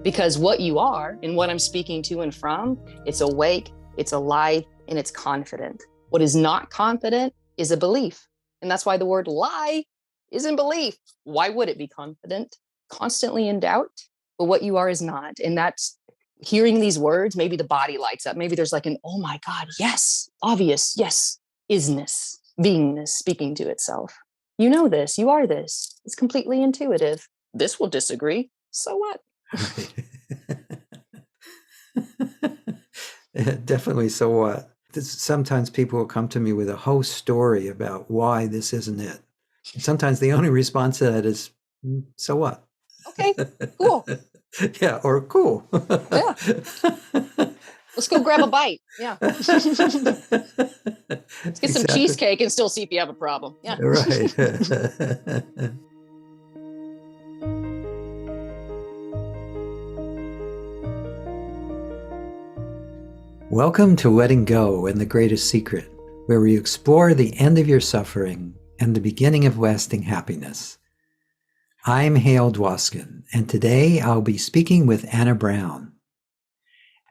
Because what you are and what I'm speaking to and from, it's awake, it's alive, and it's confident. What is not confident is a belief. And that's why the word lie isn't belief. Why would it be confident? Constantly in doubt, but what you are is not. And that's hearing these words, maybe the body lights up. Maybe there's like an, oh my God, yes, obvious, yes, isness, beingness speaking to itself. You know this, you are this. It's completely intuitive. This will disagree. So what? Definitely. So what? Sometimes people will come to me with a whole story about why this isn't it. And sometimes the only response to that is, so what? Okay, cool. Yeah, or cool. Yeah. Let's go grab a bite. Yeah. Let's get some cheesecake and still see if you have a problem. Yeah. Right. Welcome to Letting Go and the Greatest Secret, where we explore the end of your suffering and the beginning of lasting happiness. I'm Hale Dwoskin, and today I'll be speaking with Anna Brown.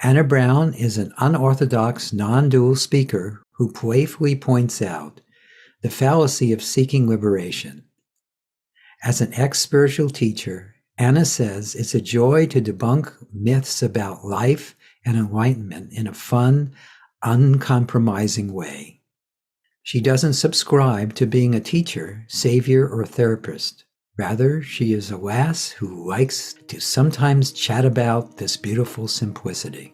Anna Brown is an unorthodox, non-dual speaker who playfully points out the fallacy of seeking liberation. As an ex-spiritual teacher, Anna says it's a joy to debunk myths about life and enlightenment in a fun, uncompromising way. She doesn't subscribe to being a teacher, savior, or therapist. Rather, she is a lass who likes to sometimes chat about this beautiful simplicity.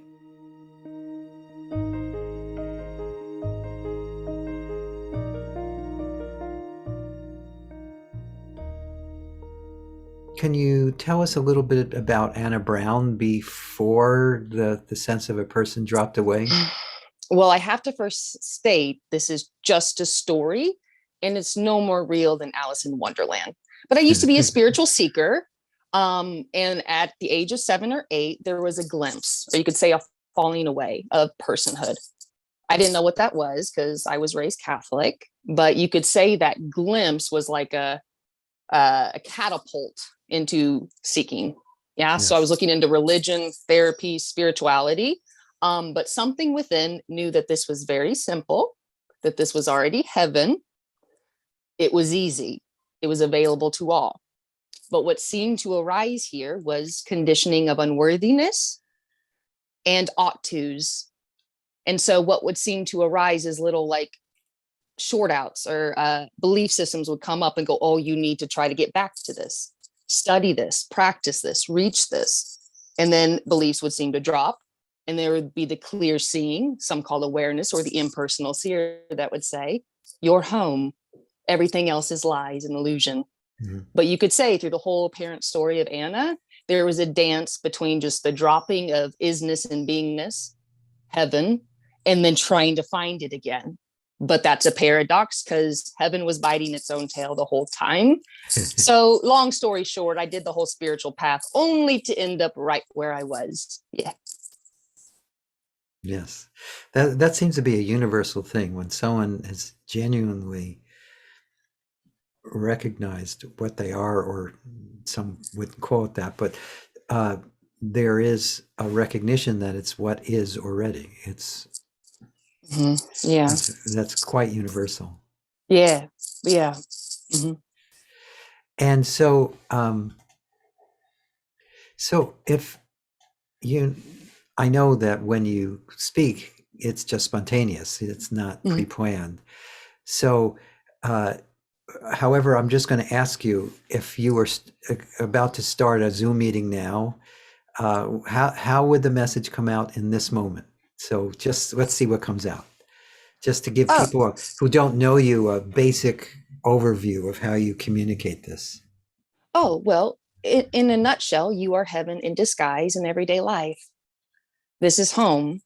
Can you tell us a little bit about Anna Brown before the sense of a person dropped away? Well, I have to first state this is just a story and it's no more real than Alice in Wonderland. But I used to be a spiritual seeker. And at the age of 7 or 8, there was a glimpse, or you could say a falling away of personhood. I didn't know what that was because I was raised Catholic, but you could say that glimpse was like a catapult into seeking. Yeah. Yes. So I was looking into religion, therapy, spirituality. But something within knew that this was very simple, that this was already heaven. It was easy. It was available to all. But what seemed to arise here was conditioning of unworthiness and ought tos. And so what would seem to arise is little like short outs or belief systems would come up and go, oh, you need to try to get back to this, study this, practice this, reach this. And then beliefs would seem to drop. And there would be the clear seeing, some call awareness, or the impersonal seer that would say, you're home. Everything else is lies and illusion. Mm-hmm. But you could say through the whole apparent story of Anna, there was a dance between just the dropping of isness and beingness, heaven, and then trying to find it again. But that's a paradox because heaven was biting its own tail the whole time. So long story short, I did the whole spiritual path only to end up right where I was. Yeah. Yes. That seems to be a universal thing when someone has genuinely recognized what they are, or some would call it that, but there is a recognition that it's what is already. It's yeah, that's quite universal. Yeah. And so so if you, I know that when you speak, it's just spontaneous. It's not pre-planned. So however, I'm just going to ask you, if you were about to start a Zoom meeting now, how would the message come out in this moment? So just let's see what comes out. Just to give people who don't know you a basic overview of how you communicate this. Oh, well, in a nutshell, you are heaven in disguise in everyday life. This is home,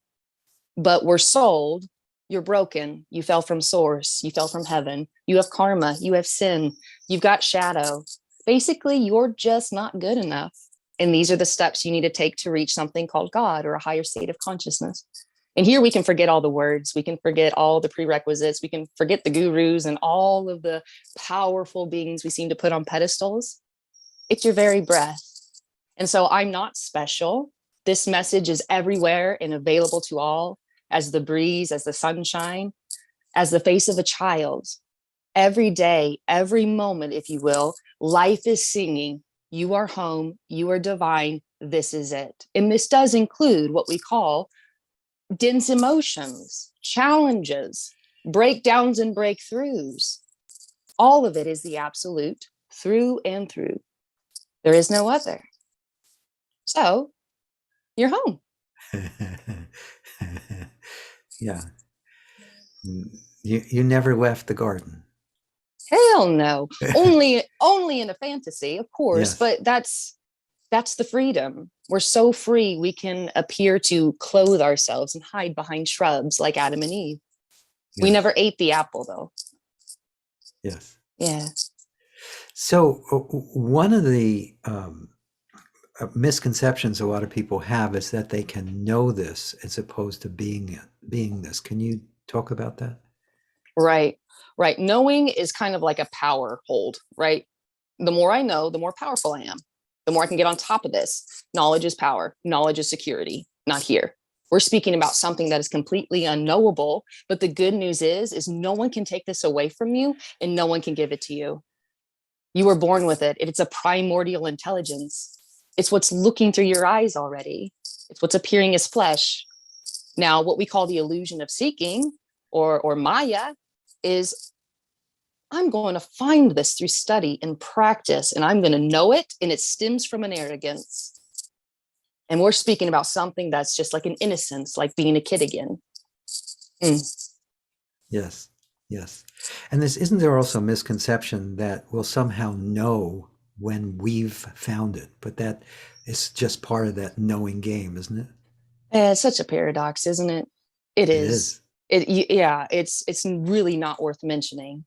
but we're sold. You're broken. You fell from source. You fell from heaven. You have karma. You have sin. You've got shadow. Basically, you're just not good enough. And these are the steps you need to take to reach something called God or a higher state of consciousness. And here we can forget all the words. We can forget all the prerequisites. We can forget the gurus and all of the powerful beings we seem to put on pedestals. It's your very breath. And so I'm not special. This message is everywhere and available to all, as the breeze, as the sunshine, as the face of a child. Every day, every moment, if you will, life is singing, you are home, you are divine, this is it. And this does include what we call dense emotions, challenges, breakdowns, and breakthroughs. All of it is the absolute through and through. There is no other. So you're home. Yeah. You never left the garden. Hell no. Only in a fantasy, of course, Yes. but that's the freedom. We're so free, we can appear to clothe ourselves and hide behind shrubs like Adam and Eve. We Yes. never ate the apple, though. Yes. Yeah. So one of the misconceptions a lot of people have is that they can know this as opposed to being this. Can you talk about that? Right. Knowing is kind of like a power hold, right? The more I know, the more powerful I am. The more I can get on top of this. Knowledge is power. Knowledge is security. Not here. We're speaking about something that is completely unknowable. But the good news is no one can take this away from you and no one can give it to you. You were born with it. It's a primordial intelligence. It's what's looking through your eyes already. It's what's appearing as flesh. Now, what we call the illusion of seeking or Maya is I'm going to find this through study and practice, and I'm going to know it, and it stems from an arrogance. And we're speaking about something that's just like an innocence, like being a kid again. Yes. And isn't there also a misconception that we'll somehow know when we've found it, but that is just part of that knowing game, isn't it? It's such a paradox, isn't it? It is. It's really not worth mentioning.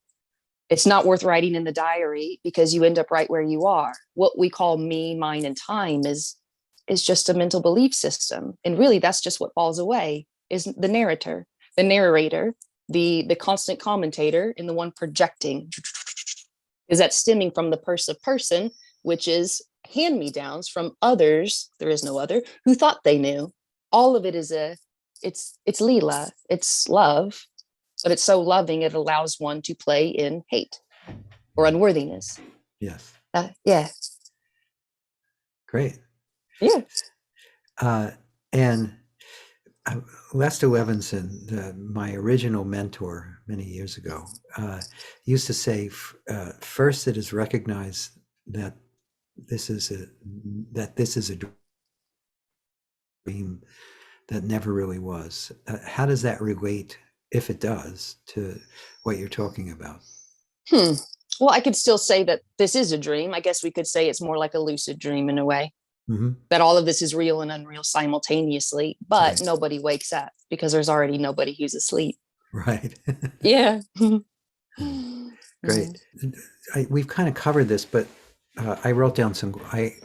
It's not worth writing in the diary because you end up right where you are. What we call me, mine, and time is just a mental belief system. And really, that's just what falls away, is the narrator, the constant commentator, and the one projecting. Is that stemming from the person, which is hand-me-downs from others, there is no other, who thought they knew. All of it is it's Leela, it's love, but it's so loving it allows one to play in hate or unworthiness. Yes. Yeah. Great. Yeah. And Lester Levinson, my original mentor many years ago, used to say, first it is recognized that this is a dream that never really was. How does that relate, if it does, to what you're talking about? Well, I could still say that this is a dream. I guess we could say it's more like a lucid dream in a way. Mm-hmm. That all of this is real and unreal simultaneously, but right. Nobody wakes up because there's already nobody who's asleep. Right. Yeah. Great. We've kind of covered this, but I wrote down some. I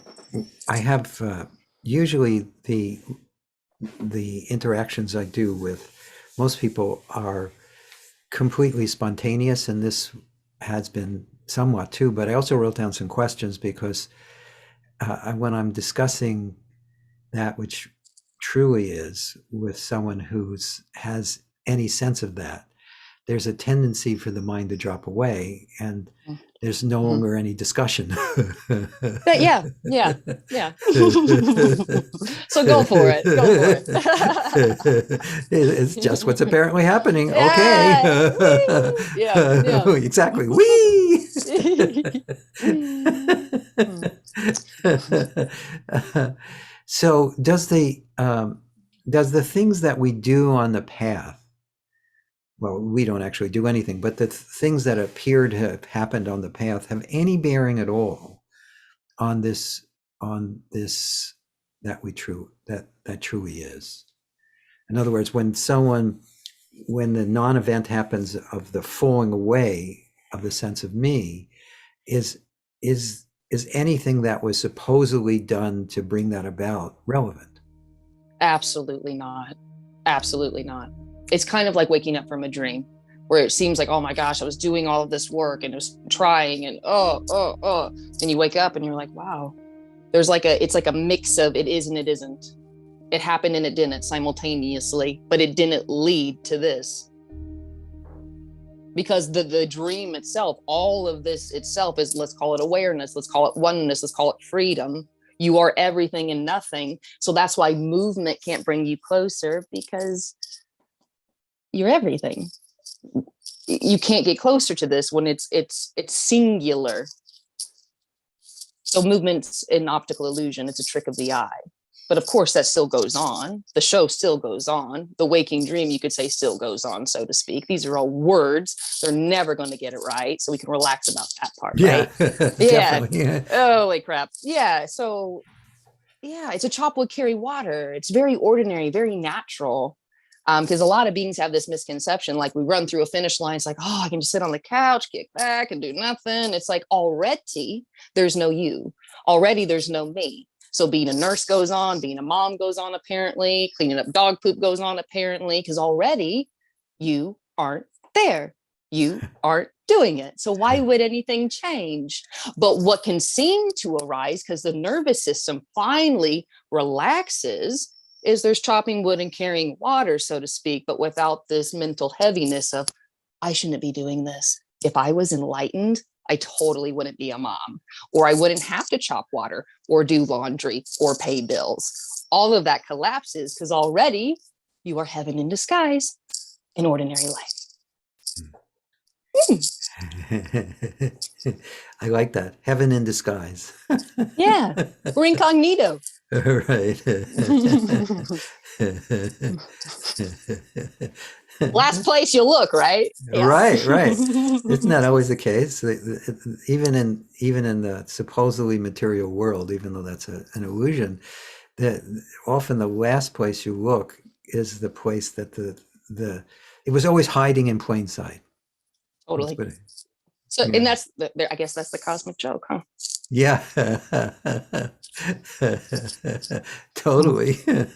have usually the interactions I do with most people are completely spontaneous, and this has been somewhat too. But I also wrote down some questions because when I'm discussing that which truly is with someone who has any sense of that, there's a tendency for the mind to drop away, and there's no longer any discussion. Yeah. So go for it. It's just what's apparently happening. Okay. Yeah. Exactly. Whee! So does the things that we do on the path, well, we don't actually do anything, but the things that appear to have happened on the path have any bearing at all on this that truly is? In other words, when the non-event happens of the falling away of the sense of me, is anything that was supposedly done to bring that about relevant? Absolutely not. It's kind of like waking up from a dream where it seems like, oh my gosh, I was doing all of this work and I was trying and and you wake up and you're like, wow, There's like it's like a mix of it is and it isn't. It happened and it didn't simultaneously, but it didn't lead to this. Because the dream itself, all of this itself is, let's call it awareness, let's call it oneness, let's call it freedom. You are everything and nothing. So that's why movement can't bring you closer, because you're everything. You can't get closer to this when it's singular. So movement's an optical illusion. It's a trick of the eye. But of course, that still goes on. The show still goes on. The waking dream, you could say, still goes on, so to speak. These are all words. They're never going to get it right. So we can relax about that part, right? Yeah. Yeah. Holy crap. Yeah. So, yeah, it's a chop wood, carry water. It's very ordinary, very natural. Because a lot of beings have this misconception, like we run through a finish line. It's like, oh, I can just sit on the couch, kick back and do nothing. It's like already there's no you. Already there's no me. So being a nurse goes on, being a mom goes on, apparently, cleaning up dog poop goes on, apparently, because already you aren't there. You aren't doing it. So why would anything change? But what can seem to arise, because the nervous system finally relaxes, is there's chopping wood and carrying water, so to speak, but without this mental heaviness of, I shouldn't be doing this. If I was enlightened, I totally wouldn't be a mom, or I wouldn't have to chop water or do laundry or pay bills. All of that collapses because already you are heaven in disguise in ordinary life. I like that. Heaven in disguise. Yeah, we're incognito. Right. Last place you look, right? Yeah. Right. Isn't that always the case? Even in the supposedly material world, even though that's an illusion, that often the last place you look is the place that it was always hiding in plain sight. Totally. So, yeah. And that's I guess that's the cosmic joke, huh? Yeah. Totally. But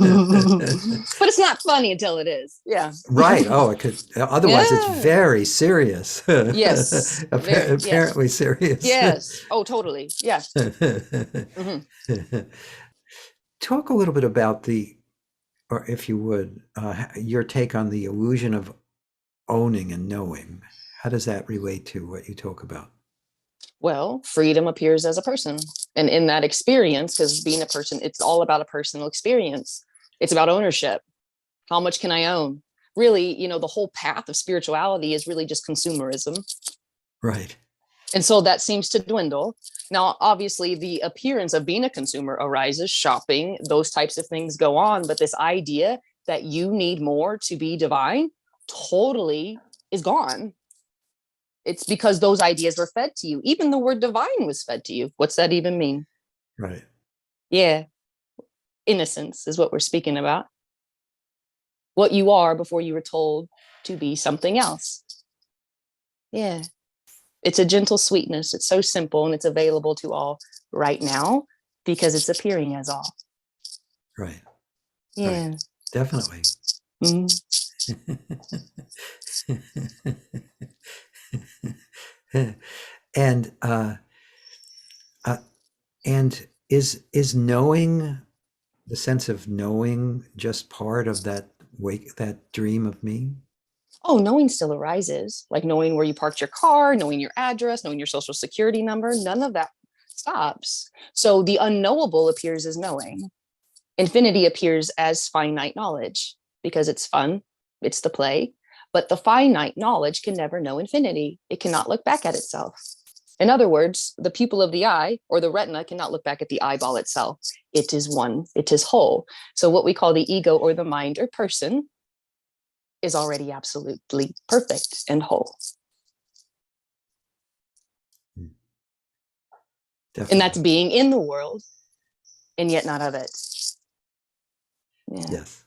it's not funny until it is. Yeah. Right. Oh, it could. Otherwise, it's very serious. Yes. Apparently yes. serious. Yes. Oh, totally. Yes. Talk a little bit about or if you would, your take on the illusion of owning and knowing. How does that relate to what you talk about? Well, freedom appears as a person. And in that experience, because being a person, it's all about a personal experience. It's about ownership. How much can I own? Really, the whole path of spirituality is really just consumerism. Right. And so that seems to dwindle. Now, obviously, the appearance of being a consumer arises, shopping, those types of things go on. But this idea that you need more to be divine totally is gone. It's because those ideas were fed to you. Even the word divine was fed to you. What's that even mean? Right. Yeah. Innocence is what we're speaking about. What you are before you were told to be something else. Yeah. It's a gentle sweetness. It's so simple and it's available to all right now because it's appearing as all. Right. Yeah. Right. Definitely. Mm-hmm. And is knowing, the sense of knowing, just part of that dream of me? Oh, knowing still arises, like knowing where you parked your car, knowing your address, knowing your social security number. None of that stops. So the unknowable appears as knowing. Infinity appears as finite knowledge because it's fun. It's the play. But the finite knowledge can never know infinity. It cannot look back at itself. In other words, the pupil of the eye or the retina cannot look back at the eyeball itself. It is one. It is whole. So what we call the ego or the mind or person is already absolutely perfect and whole. Definitely. And that's being in the world and yet not of it. Yeah. Yes,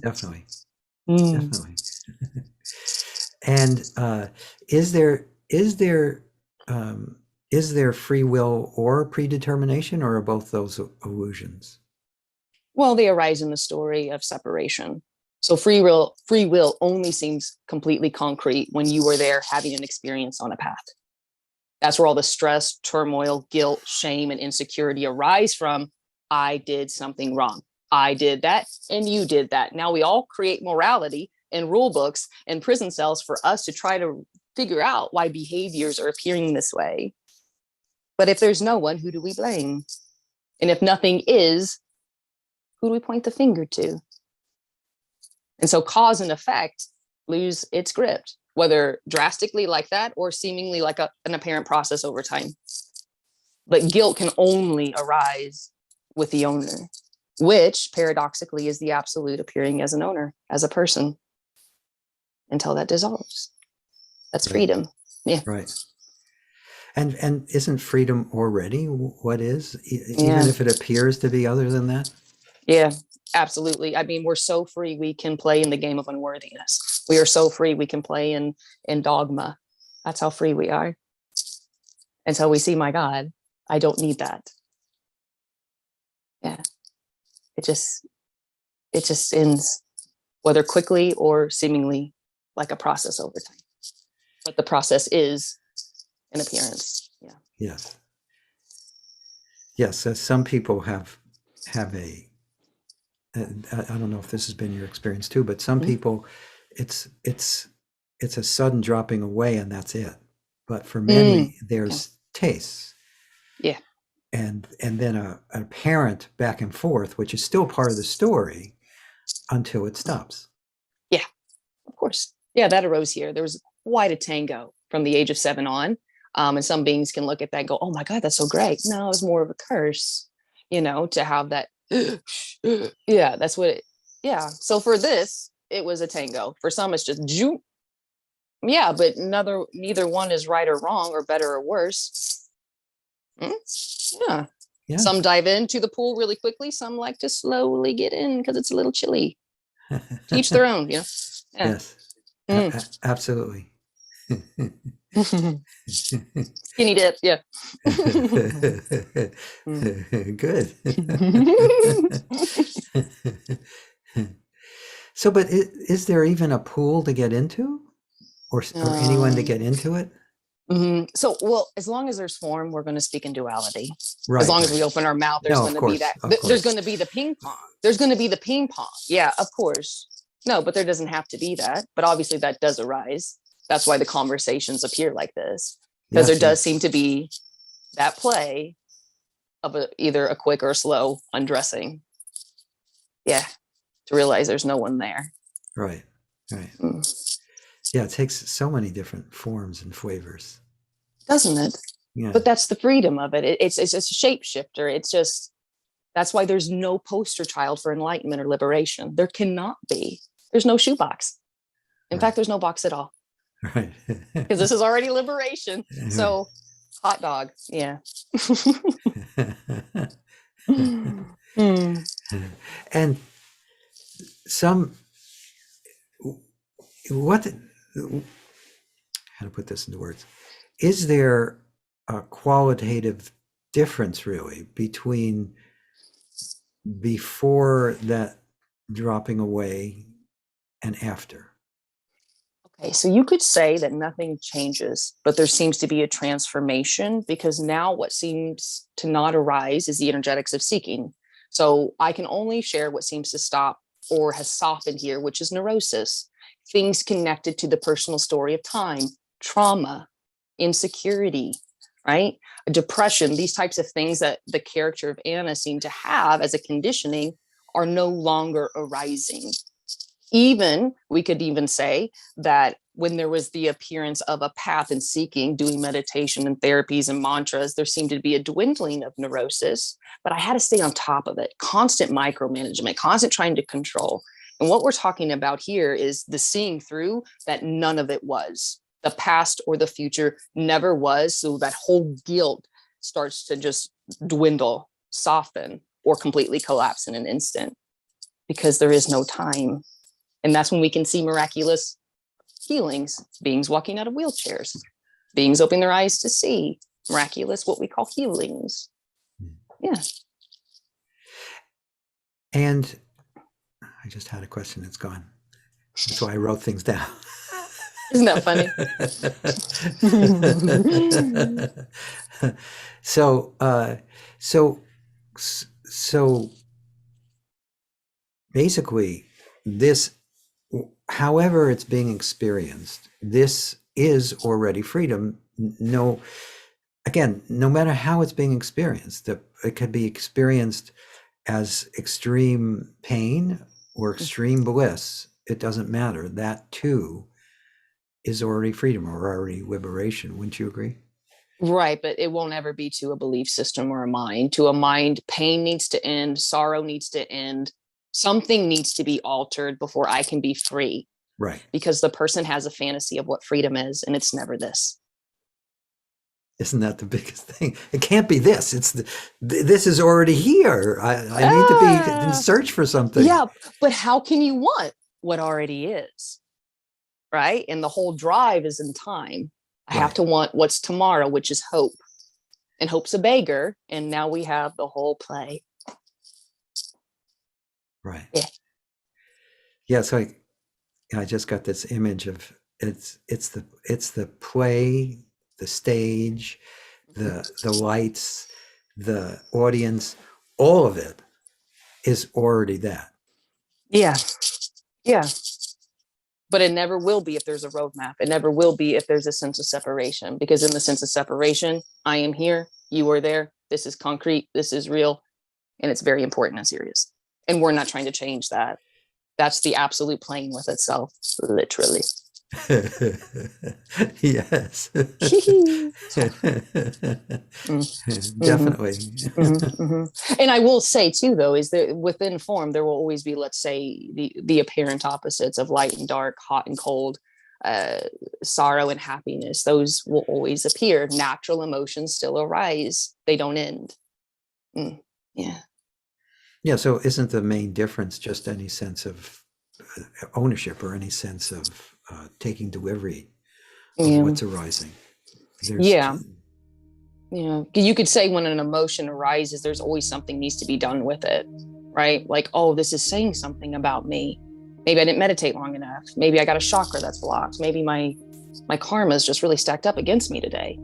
definitely. Definitely. And is there free will or predetermination, or are both those illusions? Well, they arise in the story of separation. So free will only seems completely concrete when you were there having an experience on a path. That's where all the stress, turmoil, guilt, shame, and insecurity arise from. I did something wrong. I did that, and you did that. Now we all create morality and rule books and prison cells for us to try to figure out why behaviors are appearing this way. But if there's no one, who do we blame? And if nothing is, who do we point the finger to? And so cause and effect lose its grip, whether drastically like that or seemingly like an apparent process over time. But guilt can only arise with the owner, which paradoxically is the absolute appearing as an owner, as a person, until that dissolves. That's freedom. Yeah. Right. And isn't freedom already what is, even Yeah. if it appears to be other than that? Yeah, absolutely. I mean, we're so free we can play in the game of unworthiness. We are so free we can play in dogma. That's how free we are. Until we see, my God, I don't need that. Yeah. It just ends, whether quickly or seemingly like a process over time. But the process is an appearance. Yeah. Yes. Yes. Some people have a, I don't know if this has been your experience too, but some people, it's a sudden dropping away and that's it. But for many, there's tastes. Yeah. And then a apparent back and forth, which is still part of the story until it stops. Yeah, of course. Yeah, that arose here. There was quite a tango from the age of 7 on. And some beings can look at that and go, oh my God, that's so great. No, it was more of a curse, to have that. Yeah, that's what yeah. So for this, it was a tango. For some, it's just joop. Yeah, but neither one is right or wrong or better or worse. Yeah. Some dive into the pool really quickly. Some like to slowly get in because it's a little chilly. Each their own, Yeah. Yes, absolutely. Skinny dip, yeah. Good. So, but is there even a pool to get into, or anyone to get into it? So, well, as long as there's form, we're going to speak in duality. Right. As long as we open our mouth, there's going to be that. There's going to be the ping pong. There's going to be the ping pong. Yeah, of course. No, but there doesn't have to be that. But obviously, that does arise. That's why the conversations appear like this, because there does seem to be that play of either a quick or slow undressing. Yeah, to realize there's no one there. Right. Yeah, it takes so many different forms and flavors, doesn't it? Yeah. But that's the freedom of it. It's a shapeshifter. It's just, that's why there's no poster child for enlightenment or liberation. There cannot be. There's no shoebox. In fact, there's no box at all. Right. Because this is already liberation. So, hot dog. Yeah. And how to put this into words? Is there a qualitative difference really between before that dropping away and after? Okay, so you could say that nothing changes, but there seems to be a transformation, because now what seems to not arise is the energetics of seeking. So I can only share what seems to stop or has softened here, which is neurosis, things connected to the personal story of time, trauma, insecurity, right? Depression, these types of things that the character of Anna seemed to have as a conditioning are no longer arising. Even, we could even say that when there was the appearance of a path in seeking, doing meditation and therapies and mantras, there seemed to be a dwindling of neurosis, but I had to stay on top of it. Constant micromanagement, constant trying to control. And what we're talking about here is the seeing through that none of it was. The past or the future never was. So that whole guilt starts to just dwindle, soften, or completely collapse in an instant, because there is no time. And that's when we can see miraculous healings, beings walking out of wheelchairs, beings opening their eyes to see, miraculous, what we call healings. Yeah. And I just had a question that's gone. That's why I wrote things down. Isn't that funny? so, so, so basically, this, however it's being experienced, this is already freedom. No, again, no matter how it's being experienced, it could be experienced as extreme pain or extreme bliss. It doesn't matter. That too is already freedom or already liberation. Wouldn't you agree? Right, but it won't ever be to a belief system or a mind. To a mind, pain needs to end, sorrow needs to end. Something needs to be altered before I can be free. Right. Because the person has a fantasy of what freedom is, and it's never this. Isn't that the biggest thing? It can't be this. This is already here. I need to be in search for something. Yeah, but how can you want what already is? Right? And the whole drive is in time. I have to want what's tomorrow, which is hope. And hope's a beggar. And now we have the whole play. Right. Yeah. Yeah. So I just got this image of it's the play, the stage, the lights, the audience, all of it is already that. Yeah. Yeah. But it never will be if there's a roadmap. It never will be if there's a sense of separation, because in the sense of separation, I am here, you are there. This is concrete. This is real. And it's very important and serious. And we're not trying to change that. That's the absolute playing with itself, literally. Yes. Definitely. And I will say too, though, is that within form, there will always be, let's say, the apparent opposites of light and dark, hot and cold, sorrow and happiness. Those will always appear. Natural emotions still arise. They don't end. Yeah. Yeah. So isn't the main difference just any sense of ownership or any sense of taking delivery of what's arising? Yeah. You could say when an emotion arises, there's always something needs to be done with it, right? Like, oh, this is saying something about me. Maybe I didn't meditate long enough. Maybe I got a chakra that's blocked. Maybe my karma is just really stacked up against me today.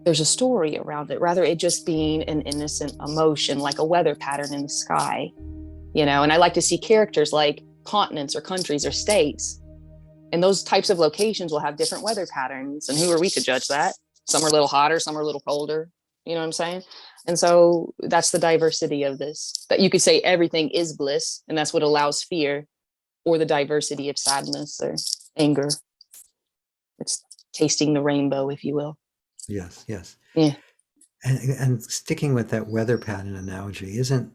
There's a story around it, rather it just being an innocent emotion, like a weather pattern in the sky, And I like to see characters like continents or countries or states. And those types of locations will have different weather patterns. And who are we to judge that? Some are a little hotter, some are a little colder. You know what I'm saying? And so that's the diversity of this, that you could say everything is bliss, and that's what allows fear, or the diversity of sadness or anger. It's tasting the rainbow, if you will. Yes, yes. Yeah. And sticking with that weather pattern analogy, isn't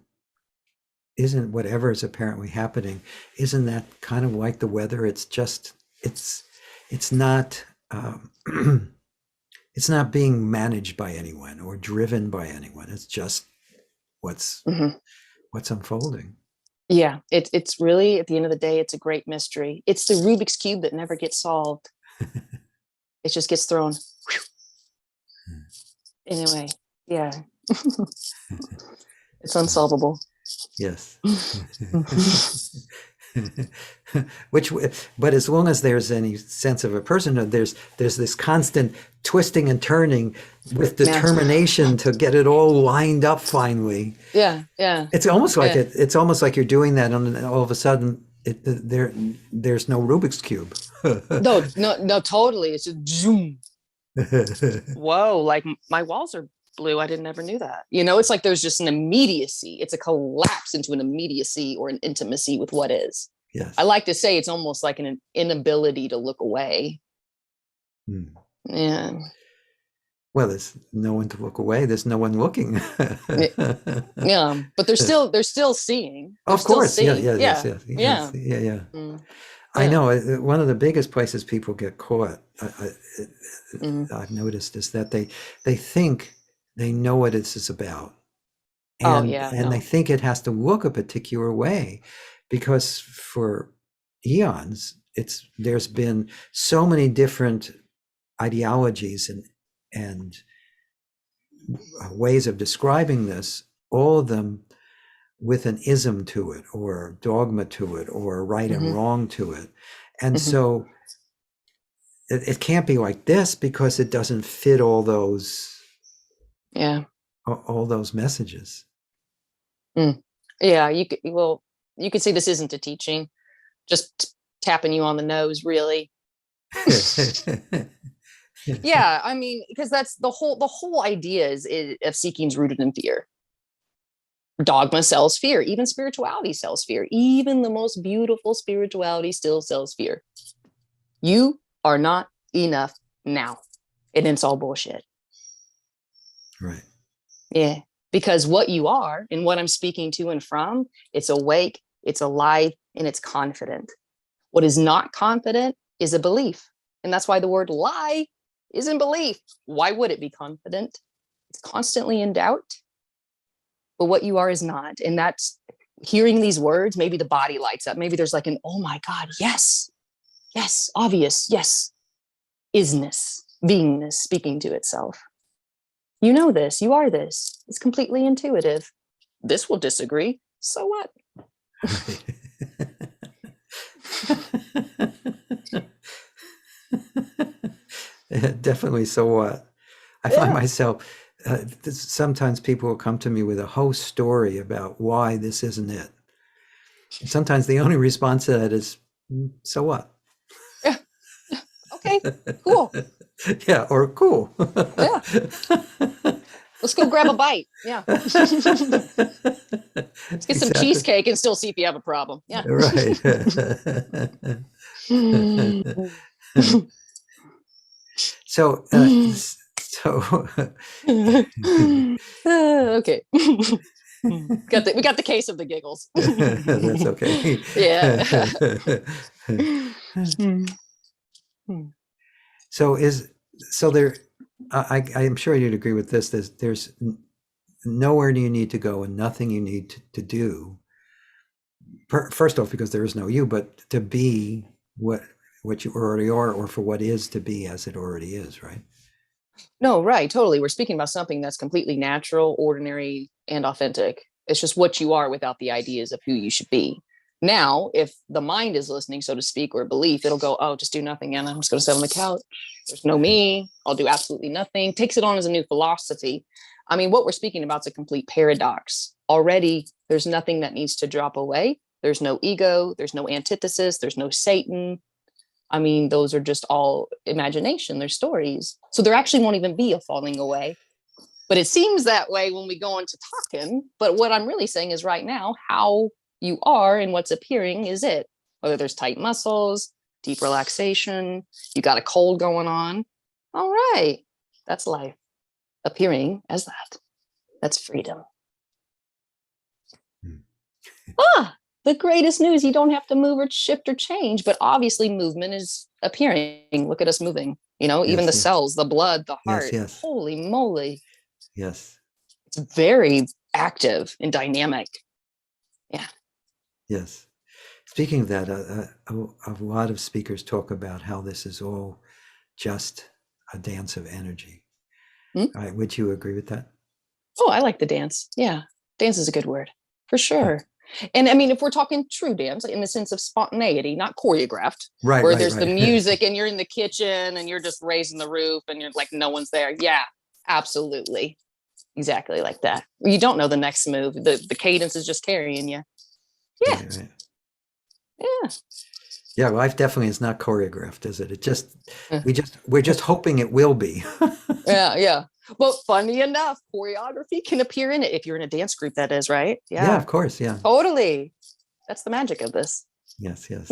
whatever is apparently happening, isn't that kind of like the weather? It's just, it's not, it's not being managed by anyone or driven by anyone. It's just what's unfolding. Yeah, it's really, at the end of the day, it's a great mystery. It's the Rubik's Cube that never gets solved. It just gets thrown. Anyway, yeah. It's unsolvable. Yes. But as long as there's any sense of a personhood, there's this constant twisting and turning with determination to get it all lined up finally. Yeah. It's almost like it's almost like you're doing that, and all of a sudden there's no Rubik's Cube. No, totally. It's just zoom. Whoa, like my walls are blue. I never knew that. It's like there's just an immediacy. It's a collapse into an immediacy or an intimacy with what is. Yes. I like to say it's almost like an inability to look away. Yeah. Well, there's no one to look away. There's no one looking. Yeah, but they're still seeing. Of course. Seeing. Yeah. I know one of the biggest places people get caught, I've noticed, is that they think they know what this is about. And they think it has to look a particular way, because for eons, there's been so many different ideologies and ways of describing this, all of them with an ism to it, or dogma to it, or right and wrong to it. And so it can't be like this because it doesn't fit all those messages. Yeah, you could say this isn't a teaching, just tapping you on the nose, really. Yeah, I mean, because that's the whole idea is of seeking is rooted in fear. Dogma sells fear. Even spirituality sells fear. Even the most beautiful spirituality still sells fear. You are not enough now. And it's all bullshit. Right. Yeah. Because what you are and what I'm speaking to and from, it's awake, it's alive, and it's confident. What is not confident is a belief. And that's why the word lie isn't belief. Why would it be confident? It's constantly in doubt. But what you are is not. And that's hearing these words, maybe the body lights up. Maybe there's like an, oh my God, yes, yes, obvious, yes, isness, beingness speaking to itself. You know this, you are this. It's completely intuitive. This will disagree. So what? Definitely. So what? I find myself, sometimes people will come to me with a whole story about why this isn't it. And sometimes the only response to that is, so what? Yeah. Okay, cool. Yeah, or cool. Yeah. Let's go grab a bite. Yeah. Let's get some cheesecake and still see if you have a problem. Yeah. Right. So, okay. We got the case of the giggles. That's okay. Yeah. So there, I am sure you'd agree with this. There's nowhere you need to go and nothing you need to do. First off, because there is no you, but to be what you already are, or for what is to be as it already is, right? No, right, totally. We're speaking about something that's completely natural, ordinary, and authentic. It's just what you are without the ideas of who you should be. Now, if the mind is listening, so to speak, or belief, it'll go, oh, just do nothing, Anna. I'm just going to sit on the couch. There's no me. I'll do absolutely nothing. Takes it on as a new philosophy. I mean, what we're speaking about is a complete paradox. Already, there's nothing that needs to drop away. There's no ego. There's no antithesis. There's no Satan. I mean, those are just all imagination. They're stories. So there actually won't even be a falling away. But it seems that way when we go into talking. But what I'm really saying is right now, how you are and what's appearing is it. Whether there's tight muscles, deep relaxation, you got a cold going on. All right. That's life appearing as that. That's freedom. The greatest news, you don't have to move or shift or change, but obviously movement is appearing. Look at us moving, even the cells, the blood, the heart. Yes. Holy moly. Yes. It's very active and dynamic. Yeah. Yes. Speaking of that, a lot of speakers talk about how this is all just a dance of energy. Right, would you agree with that? Oh, I like the dance. Yeah. Dance is a good word for sure. And I mean, if we're talking true dance in the sense of spontaneity, not choreographed, where there's the music and you're in the kitchen and you're just raising the roof and you're like, no one's there. Yeah, absolutely. Exactly like that. You don't know the next move. The cadence is just carrying you. Yeah. Right. Yeah. Yeah, life definitely is not choreographed, is it? We're just hoping it will be. Yeah. But funny enough, choreography can appear in it if you're in a dance group, that is, right? Yeah, of course. Yeah. Totally. That's the magic of this. Yes. Yeah.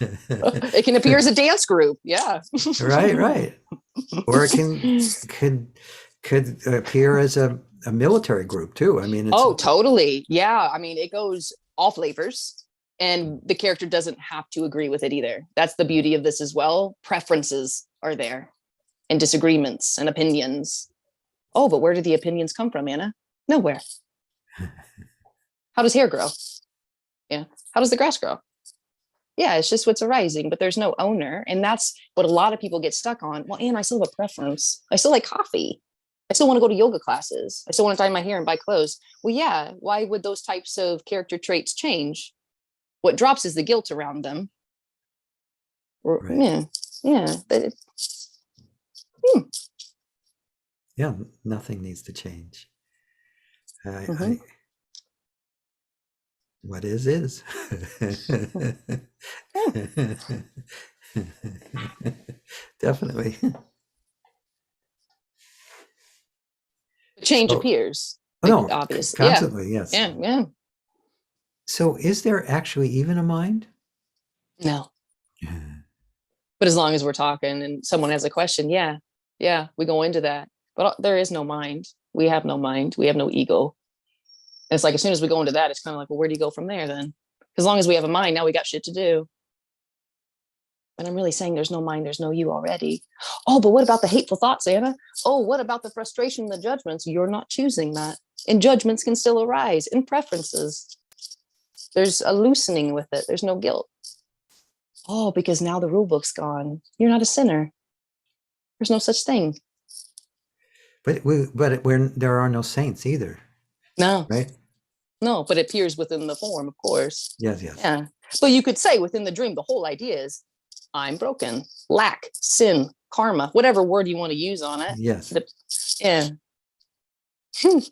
It can appear as a dance group. Yeah. Right. Or it could appear as a military group too. I mean, totally. Yeah. I mean, it goes all flavors and the character doesn't have to agree with it either. That's the beauty of this as well. Preferences are there and disagreements and opinions. Oh, but where do the opinions come from, Anna? Nowhere. How does hair grow? Yeah. How does the grass grow? Yeah, it's just what's arising, but there's no owner. And that's what a lot of people get stuck on. Well, Anna, I still have a preference. I still like coffee. I still want to go to yoga classes. I still want to dye my hair and buy clothes. Well, yeah, why would those types of character traits change? What drops is the guilt around them. Right. Yeah. Yeah, nothing needs to change. Mhm. What is. Yeah. Definitely. Change So, appears. oh no, Obvious. Yeah. constantly, yes. Yeah. Yeah. So, is there actually even a mind? No. But as long as we're talking and someone has a question, yeah. Yeah. We go into that. But there is no mind. We have no mind. We have no ego. And it's like as soon as we go into that, it's kind of like, well, where do you go from there then? As long as we have a mind, now we got shit to do. And I'm really saying there's no mind, there's no you already. Oh, but what about the hateful thoughts, Anna? Oh, what about the frustration and the judgments? You're not choosing that. And judgments can still arise in preferences. There's a loosening with it. There's no guilt. Oh, because now the rule book's gone. You're not a sinner. There's no such thing. But there are no saints either, No, right? no, but it appears within the form, of course. Yes, yes. Yeah. But you could say within the dream, the whole idea is I'm broken, lack, sin, karma, whatever word you want to use on it. Yes. Yeah. Because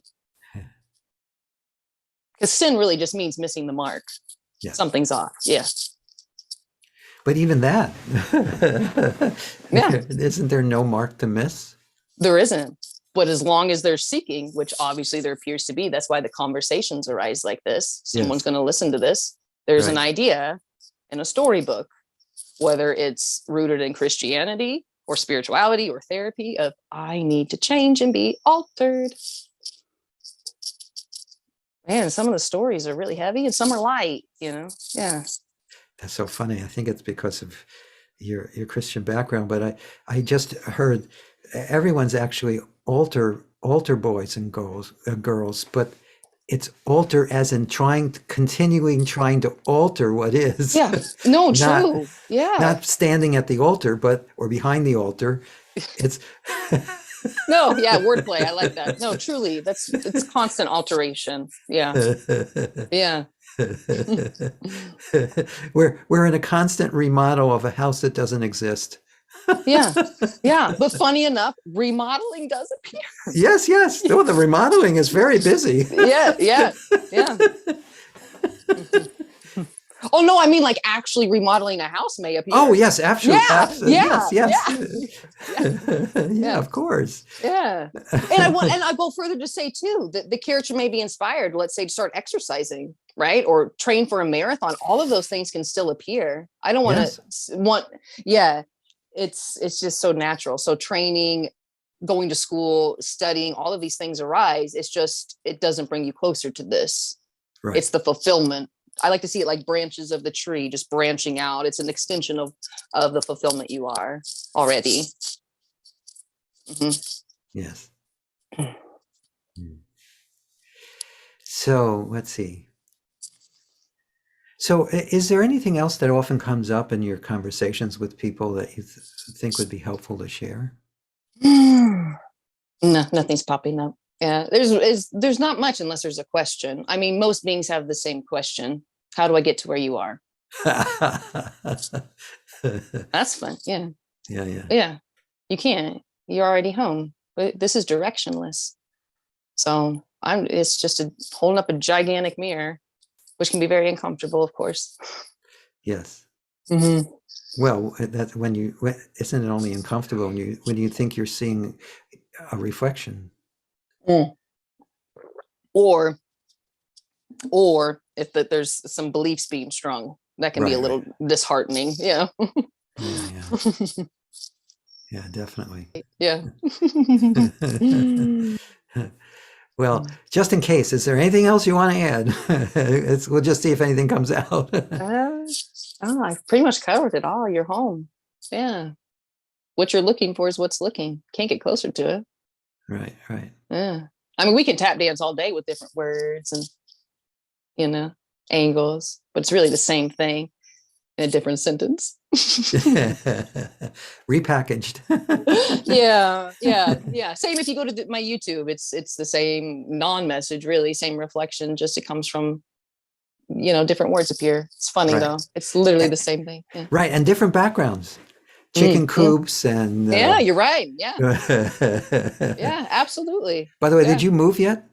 sin really just means missing the mark. Yes. Something's off. Yeah. But even that, Yeah. isn't there no mark to miss? There isn't. But as long as they're seeking, which obviously there appears to be, that's why the conversations arise like this. Someone's Yes. going to listen to this. There's an Right. idea in a storybook, whether it's rooted in Christianity or spirituality or therapy, of I need to change and be altered. Man, some of the stories are really heavy and some are light, Yeah. That's so funny. I think it's because of your Christian background, but I just heard everyone's actually altar boys and girls, but it's alter as in continuing trying to alter what is. Yeah. No, not true. Yeah. not standing at the altar, or behind the altar. It's No, yeah, wordplay. I like that. No, truly, it's constant alteration. Yeah. Yeah. we're in a constant remodel of a house that doesn't exist. Yeah. Yeah. But funny enough, remodeling does appear. Yes, yes. Oh, the remodeling is very busy. Yeah. Yeah. Yeah. Oh no, I mean like actually remodeling a house may appear. Oh yes, absolutely. Yeah, Yes, yes. Yeah. Yeah, of course. Yeah. And I go further to say too that the character may be inspired, let's say, to start exercising, right? Or train for a marathon. All of those things can still appear. I don't yeah. It's just so natural. So training, going to school, studying, all of these things arise. It's just, it doesn't bring you closer to this. Right. It's the fulfillment. I like to see it like branches of the tree, just branching out. It's an extension of the fulfillment you are already. Mm-hmm. Yes. So let's see. So is there anything else that often comes up in your conversations with people that you think would be helpful to share? No, nothing's popping up. Yeah, there's not much unless there's a question. I mean, most beings have the same question. How do I get to where you are? That's fun. Yeah. Yeah, yeah. Yeah. You can't. You're already home. But this is directionless. So it's just holding up a gigantic mirror, which can be very uncomfortable, of course. Yes. Mm-hmm. Well, that isn't it only uncomfortable when you think you're seeing a reflection? Mm. Or if there's some beliefs being strong, that can be a little disheartening. Yeah. Yeah. Yeah, definitely. Yeah. Well, just in case, is there anything else you want to add? We'll just see if anything comes out. I've pretty much covered it all. You're home. Yeah. What you're looking for is what's looking. Can't get closer to it. Right. Yeah. I mean, we can tap dance all day with different words and, angles, but it's really the same thing in a different sentence. Repackaged. Yeah. Same if you go to my YouTube, it's the same non-message, really, same reflection, just it comes from different words appear. It's funny Right. though. It's literally And, the same thing. Yeah. right. And different backgrounds, chicken Mm. coops and. Yeah, you're right. Yeah. By Yeah, absolutely. the way, did Yeah. you move yet?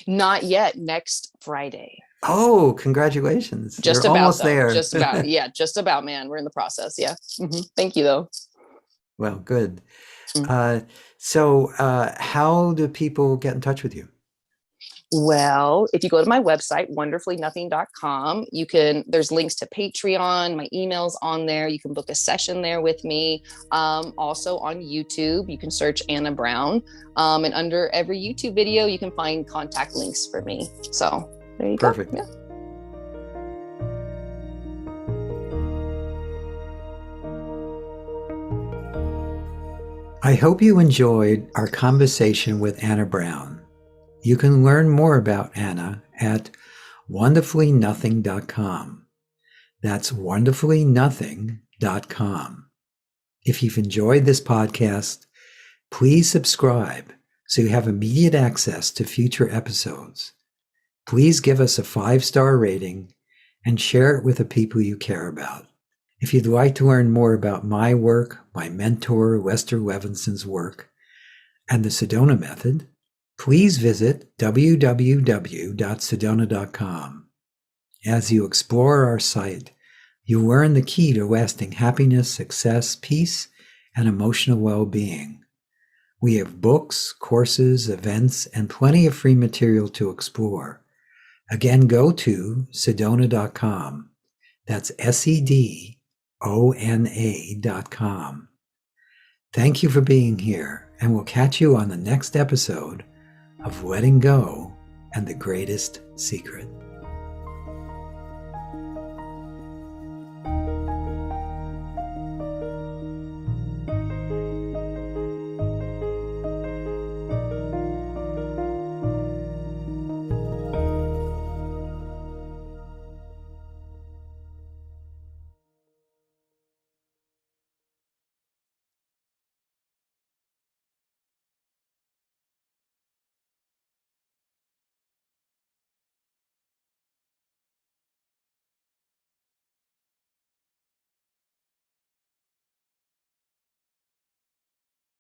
Not yet. Next Friday. Oh, congratulations. Just You're about almost though. there. Just about. Yeah, just about, man. We're in the process. Yeah. Thank you though. Well, good. Mm. How do people get in touch with you? Well, if you go to my website, wonderfullynothing.com, there's links to Patreon, my email's on there. You can book a session there with me. Also on YouTube, you can search Anna Brown. And under every YouTube video, you can find contact links for me. So there you Perfect. go. Yeah. I hope you enjoyed our conversation with Anna Brown. You can learn more about Anna at wonderfullynothing.com. That's wonderfullynothing.com. If you've enjoyed this podcast, please subscribe so you have immediate access to future episodes. Please give us a 5-star rating and share it with the people you care about. If you'd like to learn more about my work, my mentor, Lester Levinson's work, and the Sedona method, please visit www.sedona.com. As you explore our site, you learn the key to lasting happiness, success, peace, and emotional well-being. We have books, courses, events, and plenty of free material to explore. Again, go to sedona.com. That's SEDONA.com. Thank you for being here, and we'll catch you on the next episode of Letting Go and the Greatest Secret.